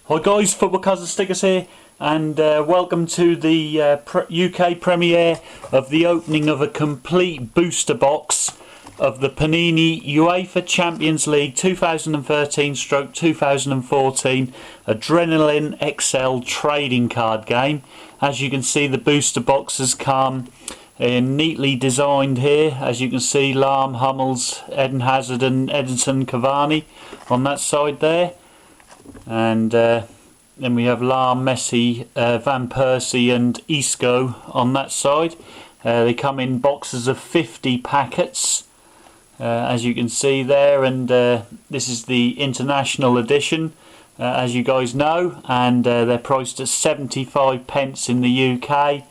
Hi guys, Football Cousin Stickers here, and welcome to the UK premiere of the opening of a complete booster box of the Panini UEFA Champions League 2013/2014 ADRENALYN XL trading card game. As you can see, the booster boxes come neatly designed here. As you can see, Lahm, Hummels, Eden Hazard and Edinson Cavani on that side there. And then we have Lahm, Messi, Van Persie and Isco on that side. They come in boxes of 50 packets, as you can see there, and this is the international edition, as you guys know, and they're priced at 75 pence in the UK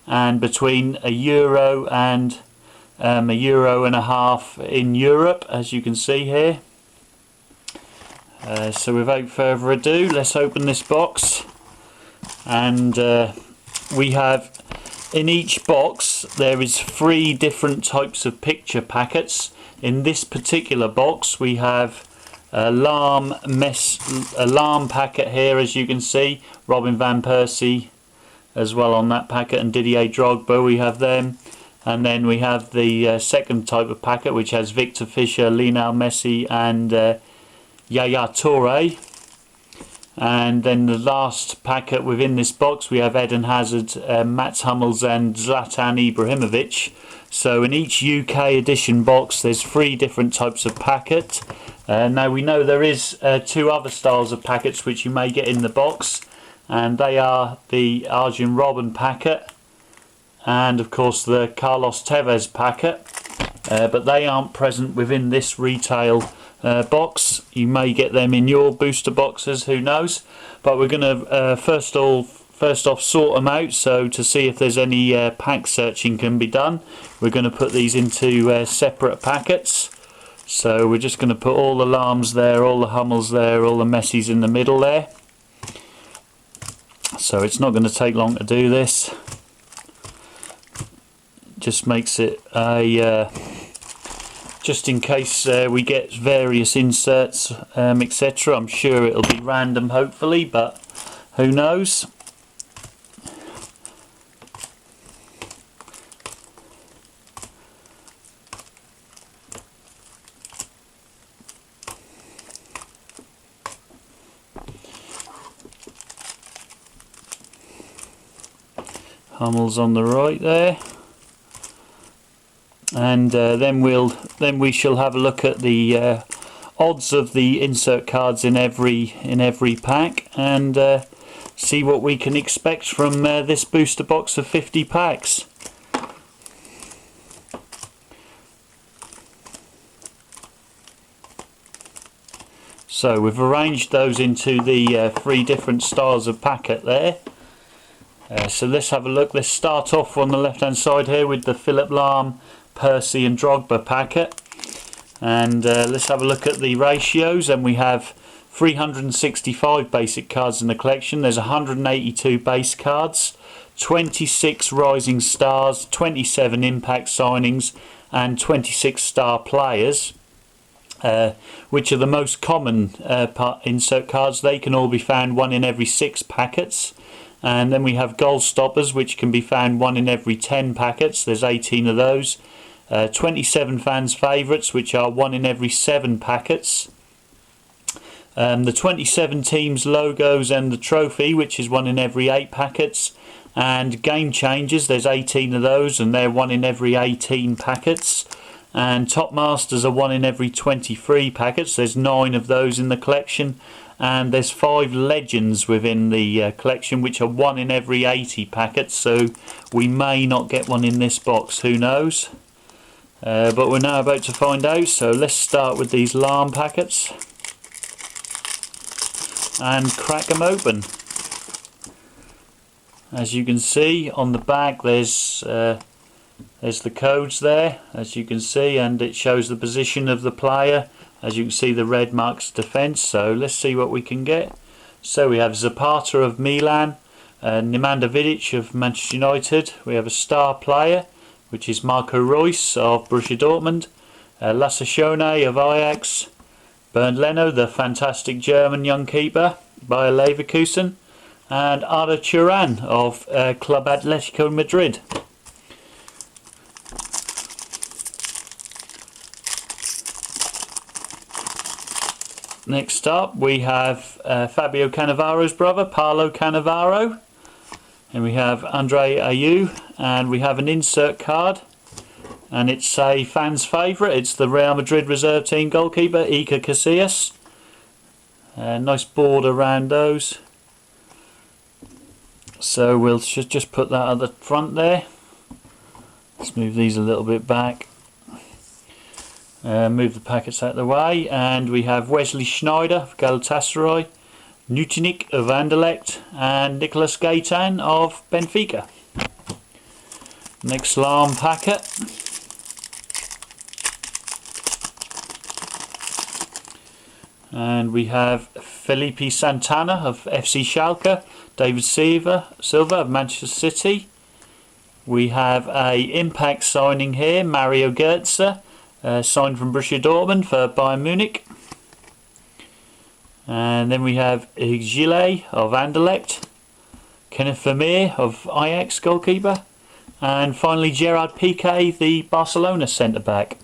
and between €1 and €1.50 in Europe, as you can see here. So without further ado, let's open this box, and we have in each box there is 3 different types of picture packets. In this particular box we have a Lahm packet here, as you can see, Robin van Persie as well on that packet, and Didier Drogba, we have them. And then we have the second type of packet, which has Victor Fischer, Lionel Messi and Yaya Toure. And then the last packet within this box we have Eden Hazard, Mats Hummels and Zlatan Ibrahimovic. So in each UK edition box there's 3 different types of packet. Now we know there is 2 other styles of packets which you may get in the box, and they are the Arjen Robben packet and of course the Carlos Tevez packet, but they aren't present within this retail box. You may get them in your booster boxes, who knows, but we're going to first off sort them out, so to see if there's any pack searching can be done. We're going to put these into separate packets, so we're just going to put all the Lahms there, all the Hummels there, all the Messis in the middle there. So it's not going to take long to do this. Just makes it a just in case we get various inserts, etc. I'm sure it'll be random, hopefully, but who knows. Hummels on the right there. And then we shall have a look at the odds of the insert cards in every pack, and see what we can expect from this booster box of 50 packs. So we've arranged those into the 3 different styles of packet there. So let's have a look. Let's start off on the left hand side here with the Philip Lahm, Persie and Drogba packet, and let's have a look at the ratios. And we have 365 basic cards in the collection. There's 182 base cards, 26 rising stars, 27 impact signings and 26 star players, which are the most common insert cards. They can all be found 1 in every 6 packets. And then we have goal stoppers, which can be found 1 in every 10 packets. There's 18 of those. 27 fans favourites, which are 1 in every 7 packets. The 27 teams logos and the trophy, which is 1 in every 8 packets. And game changers, there's 18 of those, and they're 1 in every 18 packets. And top masters are 1 in every 23 packets. There's 9 of those in the collection. And there's 5 legends within the collection, which are 1 in every 80 packets, so we may not get one in this box, who knows, but we're now about to find out. So let's start with these Lahm packets and crack them open. As you can see on the back there's the codes there, as you can see, and it shows the position of the player. As you can see, the red marks defence. So let's see what we can get. So we have Zapata of Milan, Nemanja Vidic of Manchester United. We have a star player, which is Marco Reus of Borussia Dortmund, Lasse Schöne of Ajax, Bernd Leno, the fantastic German young keeper, Bayer Leverkusen, and Arda Turan of Club Atletico Madrid. Next up we have Fabio Cannavaro's brother, Paolo Cannavaro, and we have Andre Ayew, and we have an insert card, and it's a fan's favourite. It's the Real Madrid reserve team goalkeeper, Iker Casillas. Nice border around those. So we'll just put that at the front there. Let's move these a little bit back. Move the packets out of the way, and we have Wesley Sneijder of Galatasaray, Nutinik of Anderlecht, and Nicolas Gaitan of Benfica. Next Lam packet. And we have Felipe Santana of FC Schalke, David Silva of Manchester City. We have a impact signing here, Mario Götze, signed from Borussia Dortmund for Bayern Munich. And then we have Gillet of Anderlecht, Kenneth Vermeer of Ajax goalkeeper, and finally Gerard Piqué, the Barcelona centre back.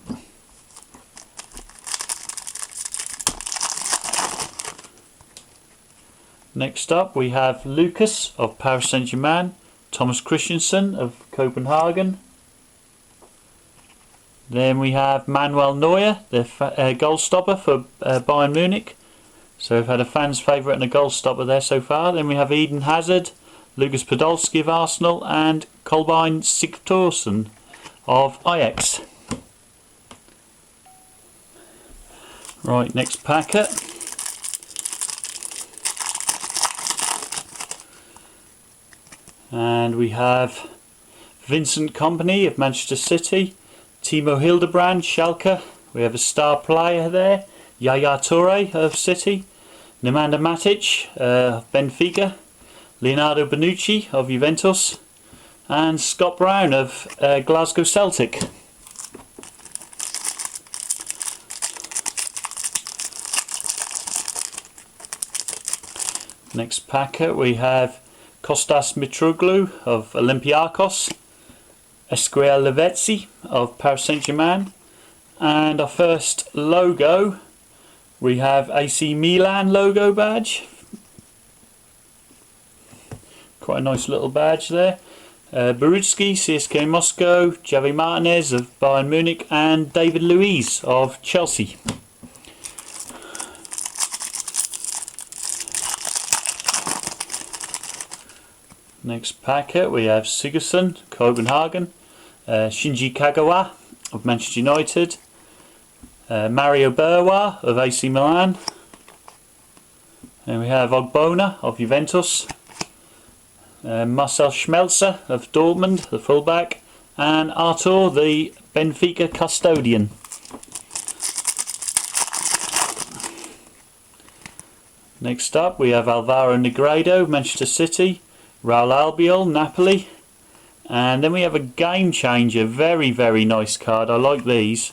Next up we have Lucas of Paris Saint-Germain, Thomas Christensen of Copenhagen. Then we have Manuel Neuer, the goal stopper for Bayern Munich. So we've had a fan's favourite and a goal stopper there so far. Then we have Eden Hazard, Lucas Podolski of Arsenal, and Kolbein Sigthorsson of Ajax. Right, next packet. And we have Vincent Kompany of Manchester City, Timo Hildebrand, Schalke. We have a star player there, Yaya Toure of City, Nemanja Matic of Benfica, Leonardo Bonucci of Juventus, and Scott Brown of Glasgow Celtic. Next packet we have Kostas Mitroglou of Olympiakos, Esquiel Lavezzi of Paris Saint-Germain, and our first logo, we have AC Milan logo badge. Quite a nice little badge there. Borutsky, CSKA Moscow, Javi Martinez of Bayern Munich, and David Luiz of Chelsea. Next packet we have Sigurdsson, Copenhagen, Shinji Kagawa of Manchester United, Mario Berwa of AC Milan, and we have Ogbonna of Juventus, Marcel Schmelzer of Dortmund, the fullback, and Artur, the Benfica custodian. Next up we have Alvaro Negredo, Manchester City, Raul Albiol, Napoli, and then we have a game changer. Very, very nice card. I like these.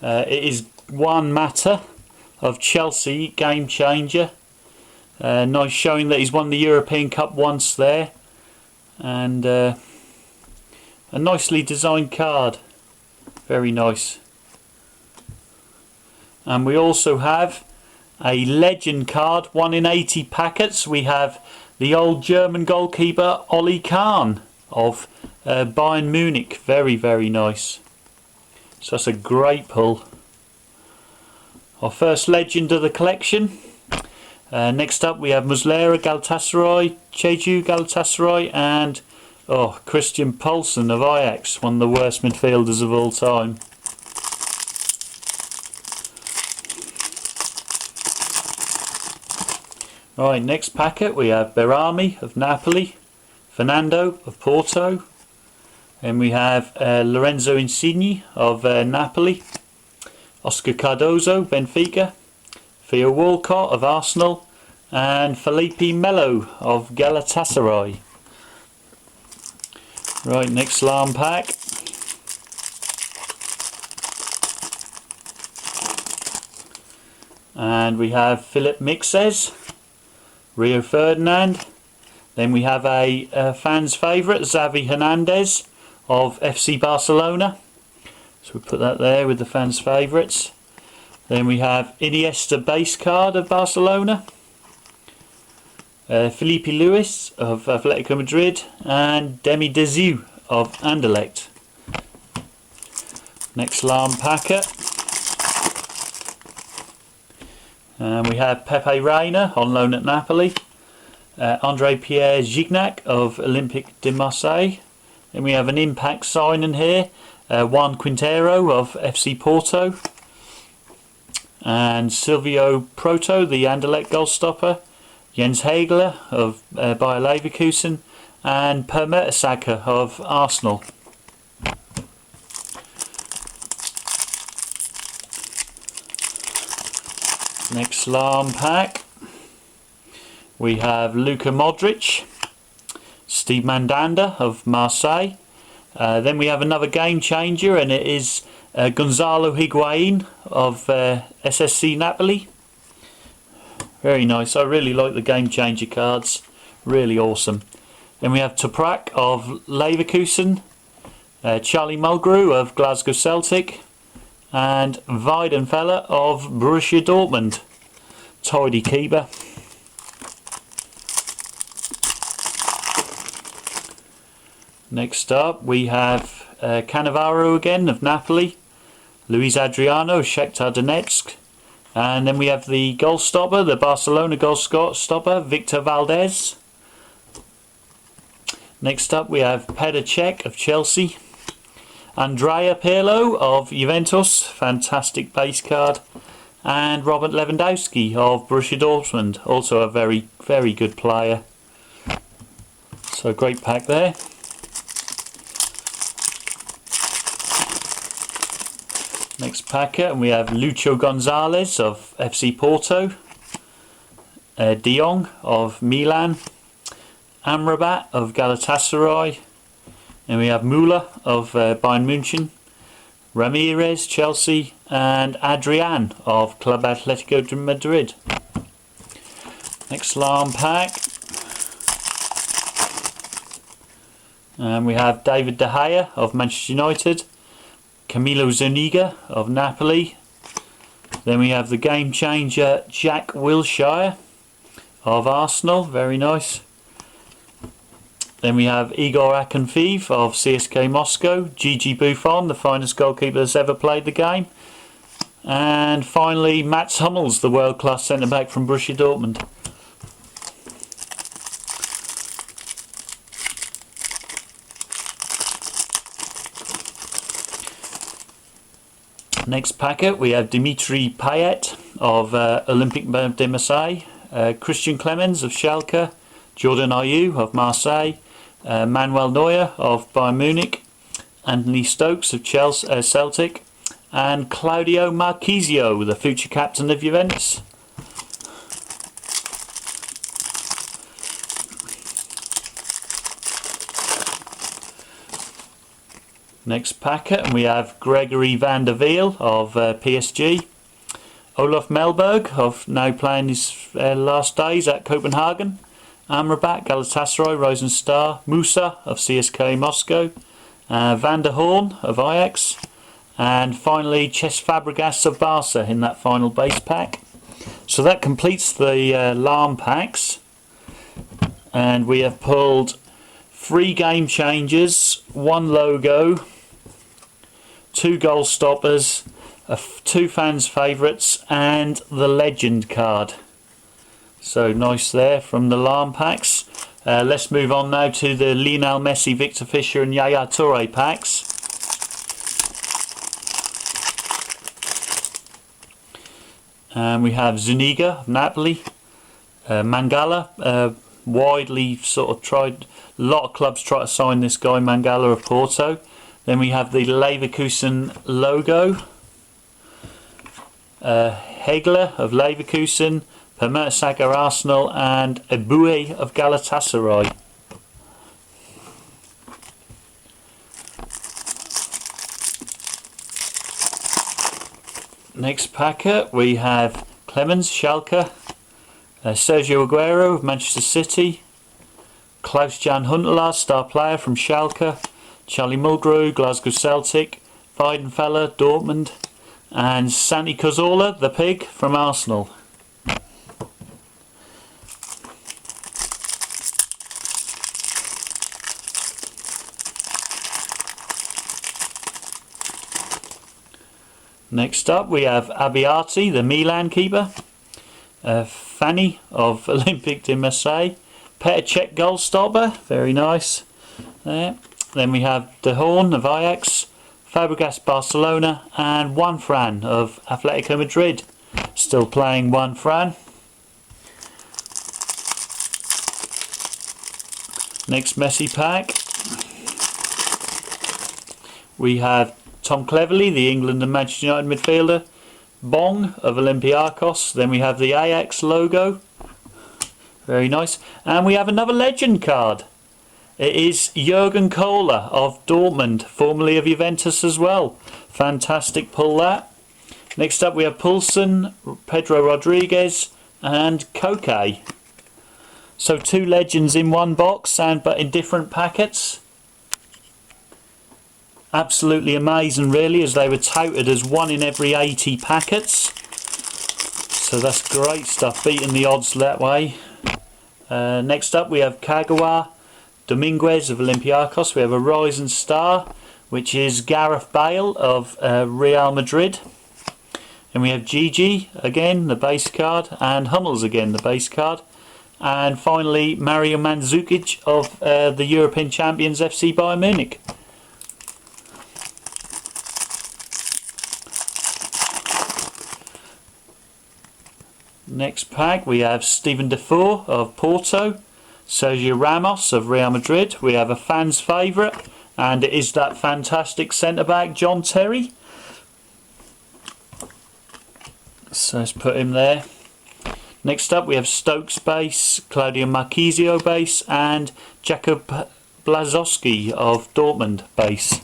It is Juan Mata of Chelsea, game changer. Nice, showing that he's won the European Cup once there, and a nicely designed card. Very nice. And we also have a legend card, 1 in 80 packets. We have the old German goalkeeper Oli Kahn of Bayern Munich. Very, very nice. So that's a great pull. Our first legend of the collection. Next up we have Muslera Galatasaray, Cheju Galatasaray, and Christian Poulsen of Ajax, one of the worst midfielders of all time. Right, next packet we have Berami of Napoli, Fernando of Porto, and we have Lorenzo Insigne of Napoli, Oscar Cardozo, Benfica, Theo Walcott of Arsenal, and Felipe Melo of Galatasaray. Right, next Lam pack. And we have Philip Mixes, Rio Ferdinand. Then we have a fan's favourite, Xavi Hernandez of FC Barcelona. So we put that there with the fans' favourites. Then we have Iniesta base card of Barcelona. Felipe Luis of Atletico Madrid. And Demi Dezu of Anderlecht. Next LAM packet. And we have Pepe Reina on loan at Napoli. Andre Pierre Gignac of Olympique de Marseille. Then we have an impact signing here. Juan Quintero of FC Porto. And Silvio Proto, the Anderlecht goal stopper. Jens Hagler of Bayer Leverkusen. And Per Mertesacker of Arsenal. Next LAM pack. We have Luka Modric, Steve Mandanda of Marseille. Then we have another game changer, and it is Gonzalo Higuain of SSC Napoli. Very nice. I really like the game changer cards. Really awesome. Then we have Toprak of Leverkusen, Charlie Mulgrew of Glasgow Celtic, and Weidenfeller of Borussia Dortmund. Tidy keeper. Next up we have Cannavaro again of Napoli, Luis Adriano of Shakhtar Donetsk, and then we have the goal stopper, the Barcelona goal stopper, Victor Valdez. Next up we have Petr Cech of Chelsea, Andrea Pirlo of Juventus, fantastic base card, and Robert Lewandowski of Borussia Dortmund, also a very, very good player. So great pack there. Next packet, and we have Lucho Gonzalez of FC Porto, De Jong of Milan, Amrabat of Galatasaray, and we have Müller of Bayern München, Ramirez, Chelsea, and Adrian of Club Atletico de Madrid. Next LAM pack, and we have David De Gea of Manchester United, Camilo Zuniga of Napoli. Then we have the game changer Jack Wilshere of Arsenal, very nice. Then we have Igor Akinfeev of CSK Moscow, Gigi Buffon, the finest goalkeeper that's ever played the game. And finally Mats Hummels, the world-class centre-back from Borussia Dortmund. Next packet we have Dimitri Payet of Olympique de Marseille, Christian Clemens of Schalke, Jordan Ayew of Marseille, Manuel Neuer of Bayern Munich, Anthony Stokes of Chelsea, Celtic, and Claudio Marchisio, the future captain of Juventus. Next packet, and we have Gregory van der Wiel of PSG, Olaf Melberg of now playing his last days at Copenhagen, Amrabat, Galatasaray, Rising Star, Musa of CSK Moscow, Van der Horn of Ajax, and finally Cesc Fabregas of Barca in that final base pack. So that completes the LAM packs, and we have pulled 3 game changers, 1 logo, 2 goal stoppers, 2 fans favourites, and the legend card. So nice there from the LAM packs. Let's move on now to the Lionel Messi, Victor Fisher and Yaya Toure packs. And we have Zuniga of Napoli, Mangala, widely sort of tried, a lot of clubs try to sign this guy, Mangala of Porto. Then we have the Leverkusen logo, Hegler of Leverkusen, Per Mertesacker Arsenal, and Eboué of Galatasaray. Next packet we have Clemens Schalke, Sergio Aguero of Manchester City, Klaus-Jan Huntelaar, star player from Schalke, Charlie Mulgrew, Glasgow Celtic, Weidenfeller, Dortmund, and Santi Cazorla, the pig, from Arsenal. Next up we have Abbiati, the Milan keeper, Fanny of Olympique de Marseille, Petr Cech goal stopper, very nice there. Then we have De Horn of Ajax, Fabregas Barcelona, and Juan Fran of Atletico Madrid, still playing Juan Fran. Next Messi pack we have Tom Cleverley, the England and Manchester United midfielder, Bong of Olympiacos. Then we have the Ajax logo, very nice, and we have another legend card. It is Jurgen Kohler of Dortmund, formerly of Juventus as well. Fantastic pull that. Next up we have Poulsen, Pedro Rodriguez, and Koke. So 2 legends in one box, but in different packets. Absolutely amazing really, as they were touted as 1 in every 80 packets. So that's great stuff, beating the odds that way. Next up we have Kagawa Dominguez of Olympiacos. We have a Rising Star, which is Gareth Bale of Real Madrid. And we have Gigi again, the base card, and Hummels again, the base card. And finally Mario Mandzukic of the European champions FC Bayern Munich. Next pack we have Steven Defour of Porto, Sergio Ramos of Real Madrid. We have a fan's favourite, and it is that fantastic centre back John Terry. So let's put him there. Next up we have Stokes base, Claudio Marchisio base, and Jakub Blazowski of Dortmund base.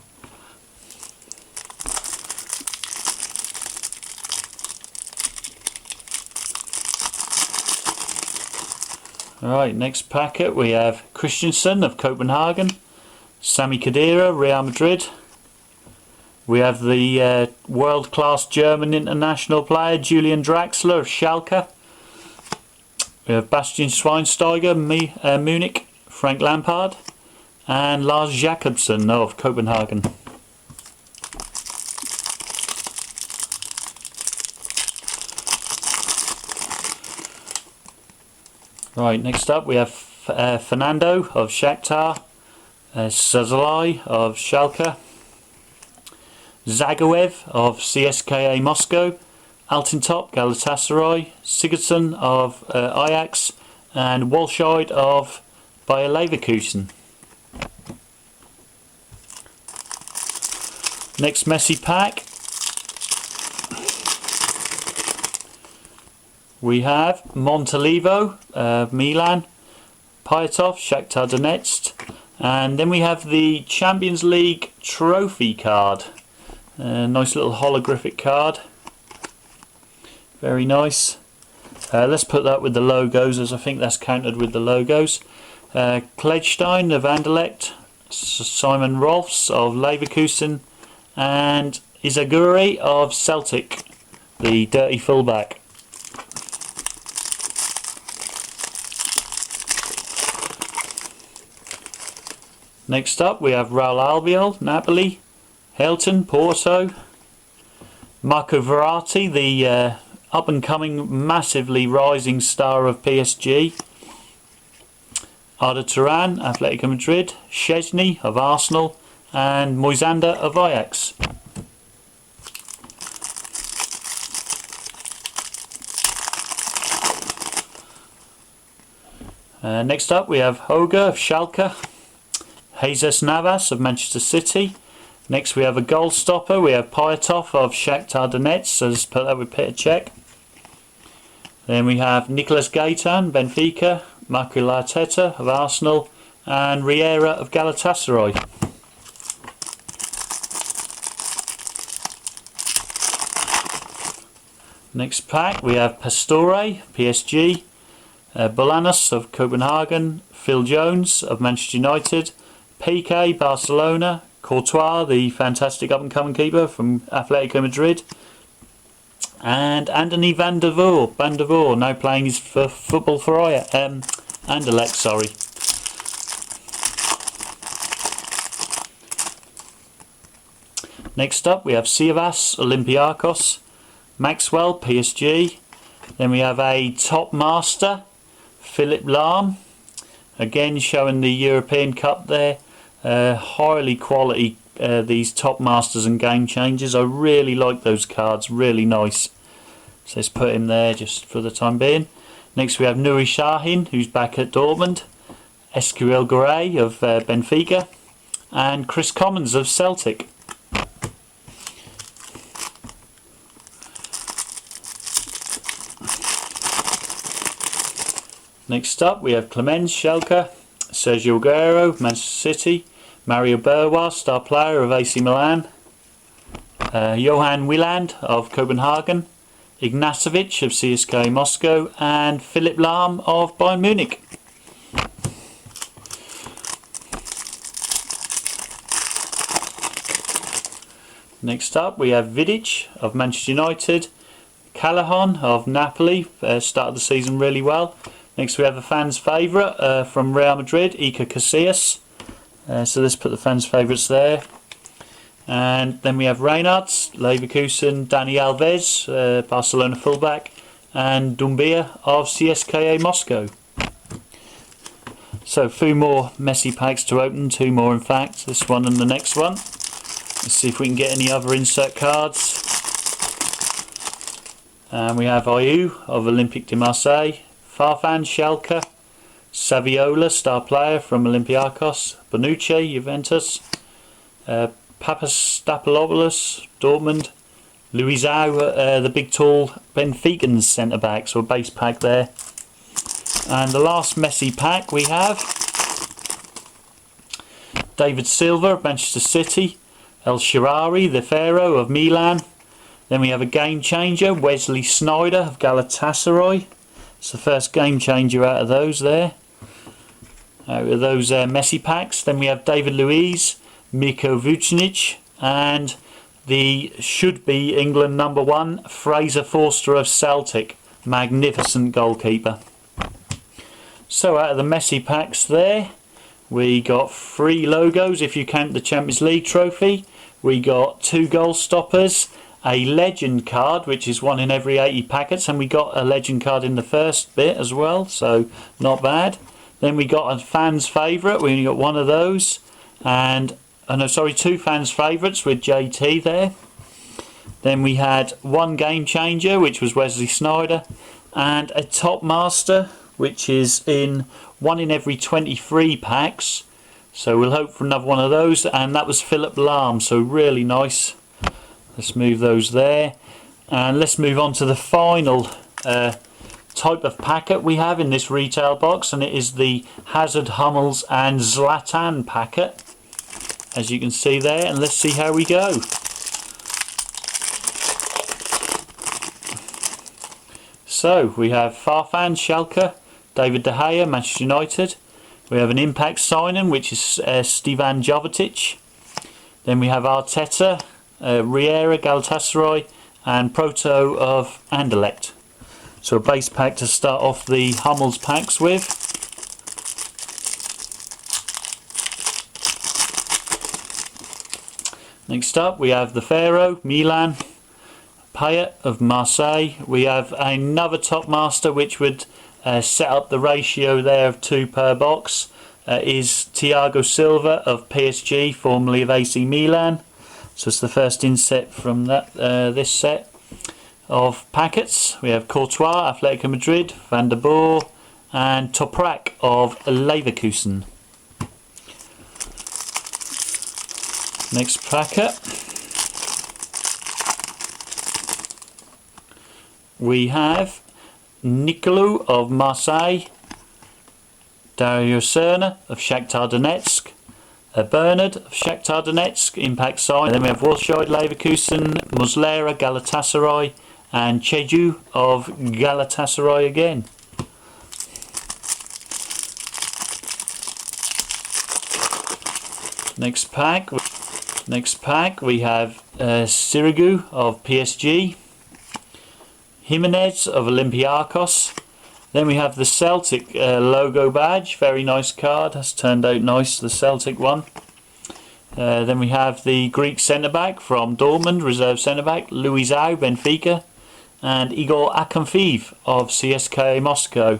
Alright, next packet we have Christensen of Copenhagen, Sami Khedira, Real Madrid. We have the world-class German international player Julian Draxler of Schalke. We have Bastian Schweinsteiger, Munich, Frank Lampard, and Lars Jacobsen of Copenhagen. Right, next up we have Fernando of Shakhtar, Sazalai of Schalke, Zagoev of CSKA Moscow, Altintop Galatasaray, Sigurdsson of Ajax, and Walscheid of Bayer Leverkusen. Next Messi pack we have Montalivo, Milan, Pyatov, Shakhtar Donetsk, and then we have the Champions League trophy card. Nice little holographic card, very nice. Let's put that with the logos, as I think that's counted with the logos. Kledstein of Anderlecht, Simon Rolfs of Leverkusen, and Izaguri of Celtic, the dirty fullback. Next up we have Raul Albiol, Napoli, Helton, Porto, Marco Verratti, the up and coming massively rising star of PSG, Arda Turan, Atletico Madrid, Szczesny of Arsenal, and Moisander of Ajax. Next up we have Hoga of Schalke, Jesus Navas of Manchester City. Next we have a goal stopper, we have Pyatov of Shakhtar Donetsk, so let's put that with Petr Cech. Then we have Nicolas Gaitan, Benfica, Marco Arteta of Arsenal, and Riera of Galatasaray. Next pack we have Pastore, PSG, Bolanos of Copenhagen, Phil Jones of Manchester United, Piqué, Barcelona, Courtois, the fantastic up-and-coming keeper from Atletico Madrid, and Anthony Van der Voort, now playing for football for Anderlecht, sorry. Next up we have Siavas, Olympiacos, Maxwell, PSG. Then we have a top master, Philipp Lahm, again showing the European Cup there. Highly quality, these top masters and game changers. I really like those cards, really nice. So let's put him there just for the time being. Next we have Nuri Sahin, who's back at Dortmund, Esquivel Garay of Benfica, and Chris Commons of Celtic. Next up we have Clemens, Schalke, Sergio Aguero, Manchester City, Mario Berwa, star player of AC Milan, Johan Wieland of Copenhagen, Ignacevic of CSKA Moscow, and Philipp Lahm of Bayern Munich. Next up we have Vidic of Manchester United, Callahan of Napoli, started the season really well. Next we have a fan's favourite from Real Madrid, Iker Casillas. So let's put the fans' favourites there. And then we have Reinhardt, Leverkusen, Dani Alves, Barcelona fullback, and Doumbia of CSKA Moscow. So a few more Messi packs to open, 2 more in fact, this one and the next one. Let's see if we can get any other insert cards. And we have Ayew of Olympique de Marseille, Farfan, Schalke, Saviola, star player from Olympiacos, Bonucci, Juventus, Papastapolopoulos, Dortmund, Luizao, the big tall Benfican centre back, so a base pack there. And the last Messi pack we have David Silva of Manchester City, El Shaarawy, the Pharaoh of Milan. Then we have a game changer, Wesley Sneijder of Galatasaray. It's the first game changer out of those there. Out of those Messi packs. Then we have David Luiz, Mirko Vucinic, and the should-be England #1, Fraser Forster of Celtic. Magnificent goalkeeper. So out of the Messi packs there, we got 3 logos if you count the Champions League trophy. We got 2 goal stoppers, a legend card, which is 1 in every 80 packets, and we got a legend card in the first bit as well, so not bad. Then we got a fan's favourite, we only got 1 of those, and 2 fans' favourites with JT there. Then we had 1 game changer, which was Wesley Sneijder, and a top master, which is in 1 in every 23 packs. So we'll hope for another 1 of those, and that was Philipp Lahm, so really nice. Let's move those there, and let's move on to the final type of packet we have in this retail box, and it is the Hazard, Hummels and Zlatan packet, as you can see there, and let's see how we go. So we have Farfan, Schalke, David De Gea, Manchester United. We have an impact signing, which is Stevan Jovetic. Then we have Arteta, Riera, Galatasaray, and Proto of Anderlecht. So a base pack to start off the Hummels packs with. Next up we have the Pharaoh, Milan, Payet of Marseille. We have another top master which would set up the ratio there of 2 per box. Is Thiago Silva of PSG, formerly of AC Milan. So it's the first inset from that this set of packets. We have Courtois, Atletico Madrid, Van der Boer, and Toprak of Leverkusen. Next packet, we have Nicolou of Marseille, Dario Serna of Shakhtar Donetsk, Bernard of Shakhtar Donetsk, impact sign. And then we have Wolfschied, Leverkusen, Muslera, Galatasaray, and Cheju of Galatasaray again. Next pack we have Sirigu of PSG, Jimenez of Olympiacos. Then we have the Celtic logo badge, very nice card, has turned out nice, the Celtic one. Then we have the Greek centre-back from Dortmund, reserve centre-back, Luizao, Benfica, and Igor Akinfeev of CSKA Moscow.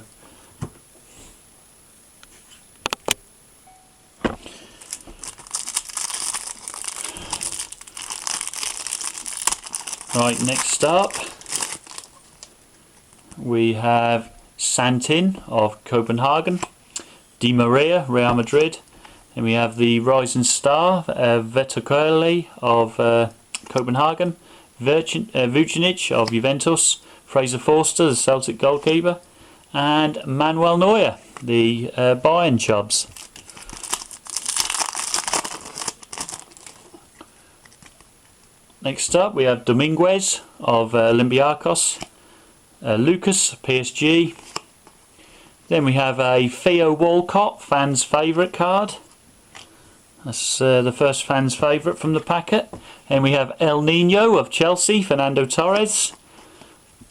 Right, next up we have Santin of Copenhagen, Di Maria, Real Madrid, and we have the Rising Star, Vetokele of Copenhagen, Vucinic of Juventus, Fraser Forster, the Celtic goalkeeper, and Manuel Neuer, the Bayern Chubs. Next up we have Dominguez of Olympiacos, Lucas, PSG. Then we have a Theo Walcott, fans favourite card. That's the first fans favourite from the packet. And we have El Nino of Chelsea, Fernando Torres,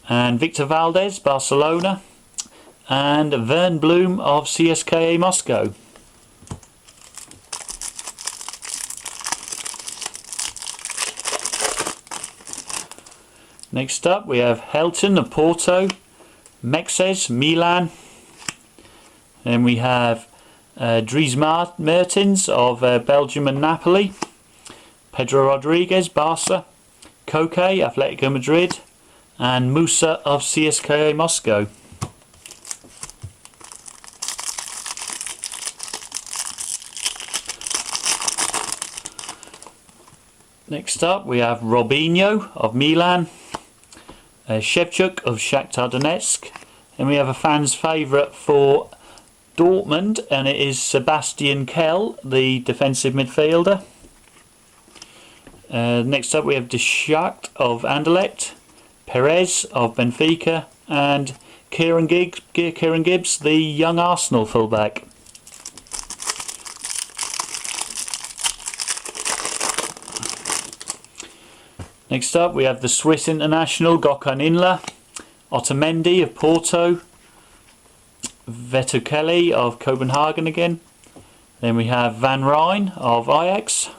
and Victor Valdez, Barcelona, and Vern Bloom of CSKA Moscow. Next up we have Helton of Porto, Mexes, Milan, and we have Dries Mertens of Belgium and Napoli, Pedro Rodriguez, Barca, Koke, Atletico Madrid, and Musa of CSKA Moscow. Next up we have Robinho of Milan, Shevchuk of Shakhtar Donetsk, and we have a fan's favourite for Dortmund, and it is Sebastian Kell, the defensive midfielder. Next up we have De Schacht of Anderlecht, Perez of Benfica, and Kieran Gibbs, the young Arsenal fullback. Next up we have the Swiss international Gökhan Inler, Otamendi of Porto, Vetokele of Copenhagen again. Then we have Van Rijn of Ajax,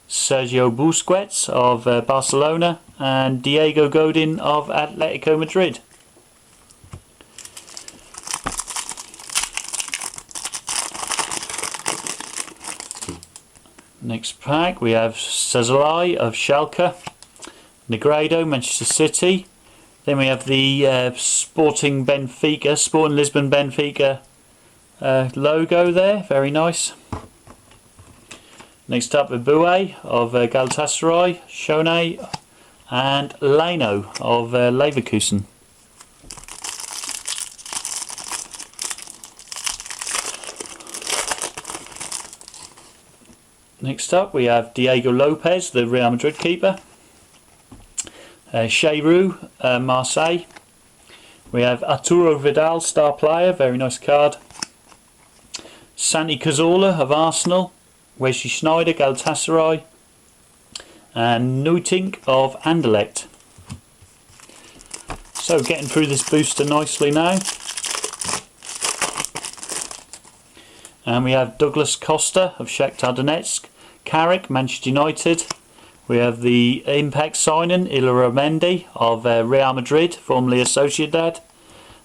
Sergio Busquets of Barcelona, and Diego Godin of Atletico Madrid. Next pack we have Sazalai of Schalke, Negredo, Manchester City. Then we have the Sporting Lisbon Benfica logo there, very nice. Next up Eboué of Galatasaray, Shone, and Leno of Leverkusen. Next up we have Diego Lopez, the Real Madrid keeper, Cheyrou, Marseille. We have Arturo Vidal, star player, very nice card. Santi Cazorla of Arsenal, Wesley Sneijder, Galatasaray, and Nuitink of Anderlecht. So getting through this booster nicely now. And we have Douglas Costa of Shakhtar Donetsk, Carrick, Manchester United. We have the impact signing, Illaramendi of Real Madrid, formerly Sociedad.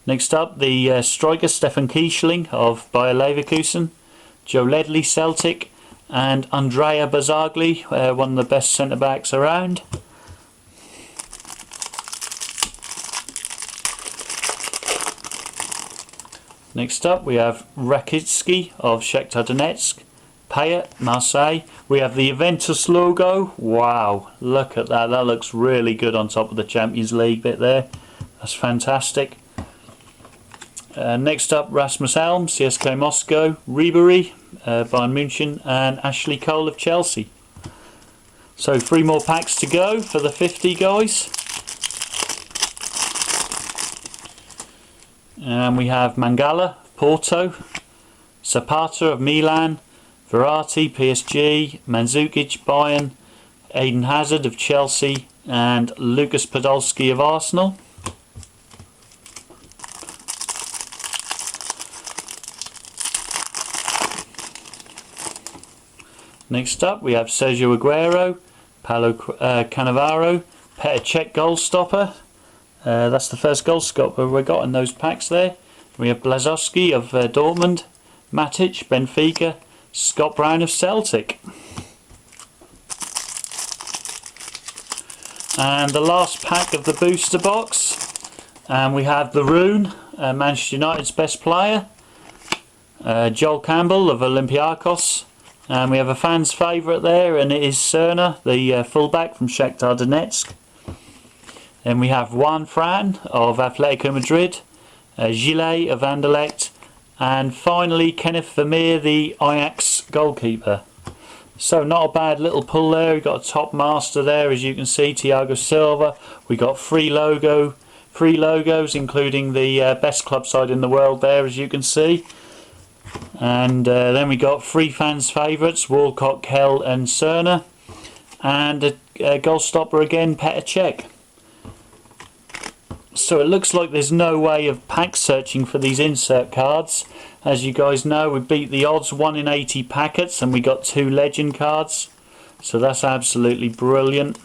Next up, the striker Stefan Kiesling of Bayer Leverkusen, Joe Ledley, Celtic, and Andrea Barzagli, one of the best centre-backs around. Next up we have Rakitsky of Shakhtar Donetsk, Payet, Marseille. We have the Juventus logo. Wow, look at that, that looks really good on top of the Champions League bit there. That's fantastic. Next up Rasmus Elm, CSKA Moscow, Ribery, Bayern München, and Ashley Cole of Chelsea. So 3 more packs to go for the 50 guys. And we have Mangala of Porto, Zapata of Milan, Verratti, PSG, Mandzukic, Bayern, Eden Hazard of Chelsea, and Lucas Podolski of Arsenal. Next up we have Sergio Aguero, Fabio Cannavaro, Petr Cech goal stopper. That's the first goal stopper we got in those packs there. We have Blazowski of Dortmund, Matic, Benfica, Scott Brown of Celtic. And the last pack of the booster box, and we have the Rune, Manchester United's best player, Joel Campbell of Olympiacos, and we have a fan's favourite there, and it is Cerna, the fullback from Shakhtar Donetsk. Then we have Juan Fran of Atletico Madrid, Gillet of Anderlecht, and finally Kenneth Vermeer, the Ajax goalkeeper. So not a bad little pull there. We've got a top master there, as you can see, Thiago Silva. We got three logos, including the best club side in the world there, as you can see. And then we got three fans' favourites, Walcott, Kell and Cerna, and a goal stopper again, Petr Cech. So it looks like there's no way of pack searching for these insert cards. As you guys know, we beat the odds, 1 in 80 packets, and we got 2 legend cards. So that's absolutely brilliant.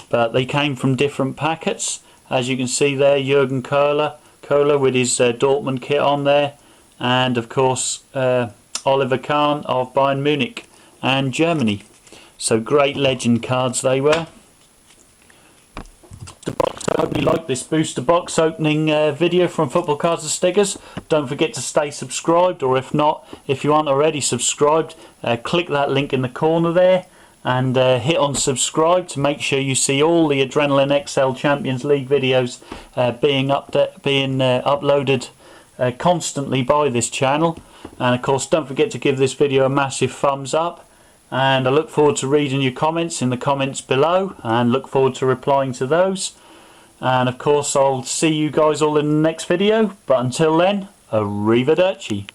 But they came from different packets. As you can see there, Jurgen Kohler with his Dortmund kit on there. And of course Oliver Kahn of Bayern Munich and Germany. So great legend cards they were. I hope you liked this booster box opening video from Football Cards and Stickers. Don't forget to stay subscribed, or if not, if you aren't already subscribed, click that link in the corner there and hit on subscribe to make sure you see all the ADRENALYN XL Champions League videos being uploaded constantly by this channel. And of course, don't forget to give this video a massive thumbs up, and I look forward to reading your comments in the comments below and look forward to replying to those. And of course, I'll see you guys all in the next video, but until then, arrivederci.